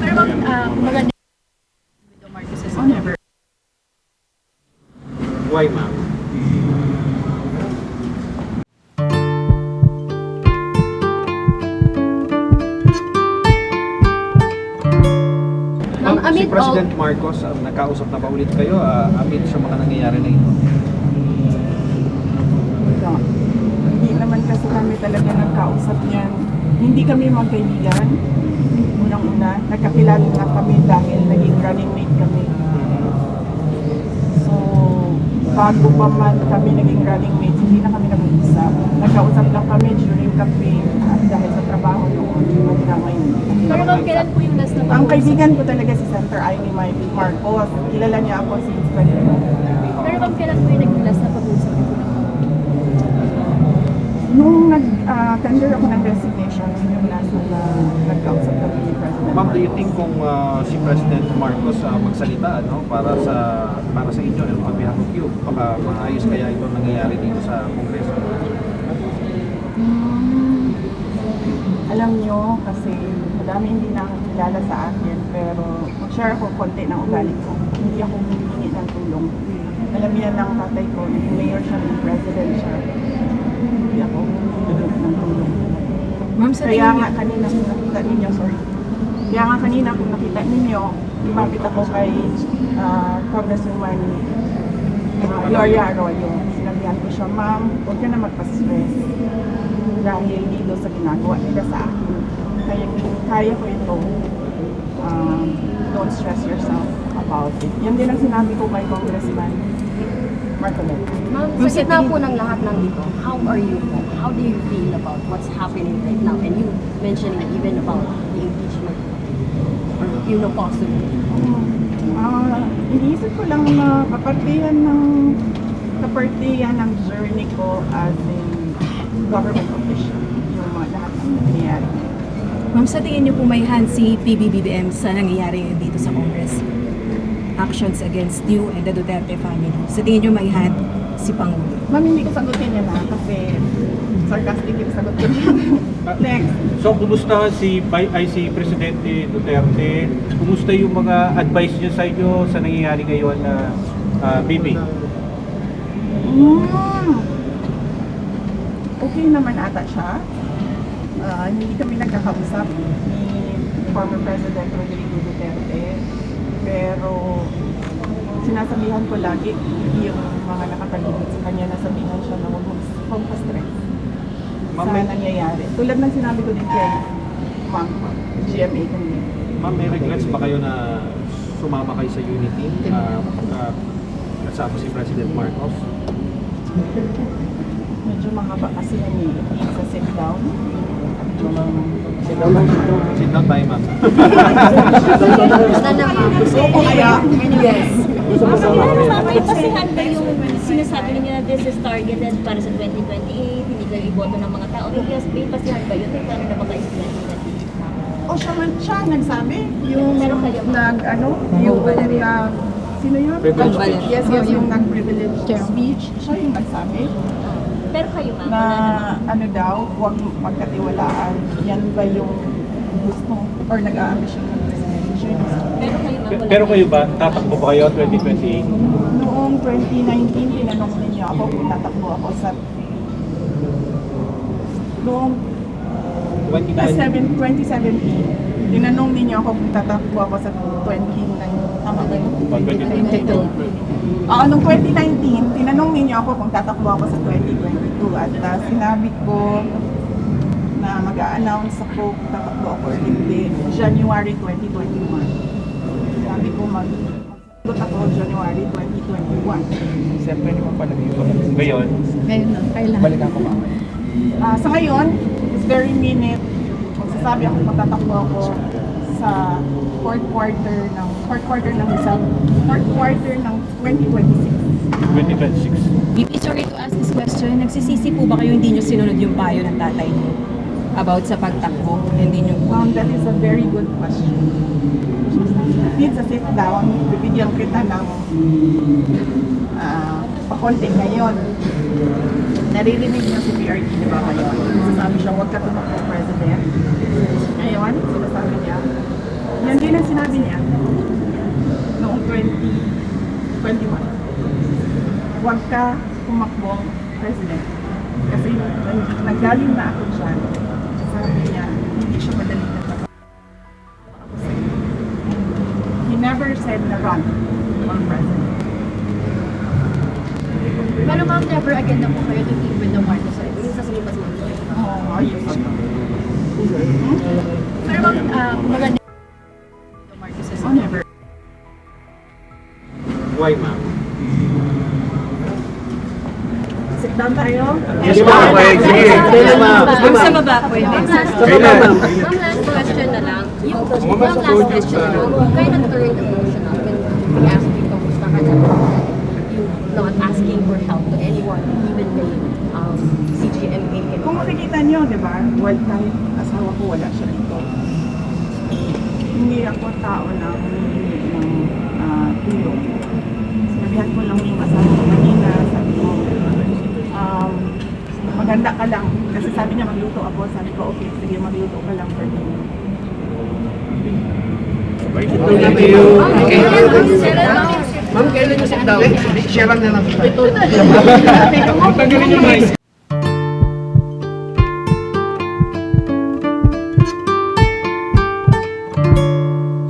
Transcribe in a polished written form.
Pero kumbaga, with the Marcoses never. Why, ma'am? Ma'am, Si amid President Marcos, nagkausap na ba ulit kayo amid sa mga nangyayari na ito? Wala. Hindi naman kasi kami talaga nagkausap niyan. Hindi kami magkaibigan. Unang-una, nagkakilala na kami dahil naging running mate kami. So, bago pa man kami naging running mates, hindi na kami nag-uusap. Nagkausap lang kami during campaign at dahil sa trabaho noon, hanggang ngayon. Pero ma'am, kailan po yung last na Ang pag-uusap? kaibigan ko talaga si Senator Amy Marcos. Kilala niya ako since 20. Pero ma'am, kailan po yung naging last na pag-uusap niyo po? Nung nag-tender ako ng resignation, yun yung last na nagkausap kami ni President. Ma'am, do you think kung si President Marcos magsalita para sa inyo and on behalf of you, baka maayos kaya ito nangyayari dito sa Kongreso? Alam nyo, kasi madami hindi nakakilala sa akin, pero mag-share ako konti ng ugali ko. Hindi ako humihingi ng tulong. Alam niya ng tatay ko, naging mayor siya, ng president siya. Hindi ako humihingi ng tulong. Ma'am, sa Kaya nga kanina kung nakita ninyo, sorry. Kaya nga kanina kung nakita ninyo, lumapit ako kay Congresswoman Gloria Arroyo. Sinabihan ko siya, ma'am, huwag ka na magpa-stress. Dahil dito sa ginagawa nila sa akin, kaya ko ito. Don't stress yourself about it. Yan din ang sinabi ko kay Congressman Marcoleta. Ma'am, sa gitna po ng lahat ng ito, how are you po? How do you feel about what's happening right now? And you mentioning even about the impeachment or possible. Iniisip ko lang na kapartihan ng journey ko as a government official, yung mga lahat ng nangyayari. Ma'am, sa tingin niyo po may hand si PBBM sa nangyayari dito sa Congress? Actions against you and the Duterte family. Sa tingin niyo may hand si Pangulo? Ma'am, hindi ko sagutin yan kasi sarcastic yung sagot ko dyan. Next. So, kumusta si Presidente Duterte? Kumusta yung mga advice niyo sa inyo sa nangyayari ngayon na Bibi? Okay naman ata siya. Hindi kami nagkakausap ni former President Rodrigo Duterte. Pero sinasabihan ko lagi yung mga nakapaligid sa kanya, nasabihan siya na huwag pa-stress sa nangyayari. Tulad ng sinabi ko din kay Ma'am GMA kanina. Ma'am, may regrets ba kayo na sumama kayo sa unity? Kasama si President Marcos? Medyo mahaba kasi yan sa sit down. Sit down tayo, ma'am. Basta na ma'am. O kaya, Yes. May pasihan ba yung sinasabi niyo na this is targeted para sa 2028, hindi kayo iboto ng mga tao? Because may pasihan ba yun? Paano na maka-explain nila? o siya nagsabi, yung Pero kayo, sino yun? Privilege Yes, yung nag-privilege speech, siya yung nagsabi pero kayo ma'am, na wala naman. ano daw, huwag magkatiwalaan. Yan ba yung gusto or nag-aambisyon ng president? Siya yung nagsabi. Pero kayo ma'am, wala Pero kayo naman. ba, tatakbo ba kayo 2028? Noong 2019, tinanong ninyo ako kung tatakbo ako sa noong 2017, tinanong ninyo ako kung tatakbo ako sa 2019. Tama ba yun? 2022. Noong 2019, tinanong ninyo ako kung tatakbo ako sa 2022 at sinabi ko na mag-a-announce ako kung tatakbo ako or hindi January 2021. Sabi ko mag-sagot ako January 2021. Siyempre naman pala dito. Ngayon, balikan ko mamaya. Sa ngayon, it's very minute. Magsasabi ako magtatakbo ako sa fourth quarter ng 2026. 2026. BP, sorry to ask this question. Nagsisisi po ba kayo hindi nyo sinunod yung payo ng tatay niyo about sa pagtakbo? Hindi nyo po. That is a very good question. Needs a sit down. Bibigyan kita ng pakonti ngayon. Naririnig niyo si PRT, di ba ngayon? Sasabi siya, huwag ka tumakbo president. Ngayon, sinasabi niya, yan din ang sinabi niya noong 2021. Huwag ka tumakbong president. Kasi nanggaling na ako dyan. Sabi niya, hindi siya madali na takbo. He never said na run for president. Pero ma'am, never again na po kayo to deal with the Marcos. Yung sa sumipas mo. Oh, ayos. Pero ma'am, kumbaga the Marcos is Oh, never. Why, ma'am? Sit down tayo. Yes, ma'am. Sige. Ma'am, sa baba po yun. Ma'am, last question na lang. Yung last question na lang, you kind of turned emotional when we asked you kamusta ka na. You not asking for help to anyone, even the CGMA. Kung makikita niyo, di ba, while kahit asawa ko, wala siya rito. Hindi ako tao na humihingi ng tulong. Sinabihan ko lang yung asawa ko kanina, sabi ko, maganda ka lang. Kasi sabi niya magluto ako, sabi ko, okay, sige, magluto ka lang for me. Thank you. Ma'am, kailan yung sit down? Share lang na lang. Ito na.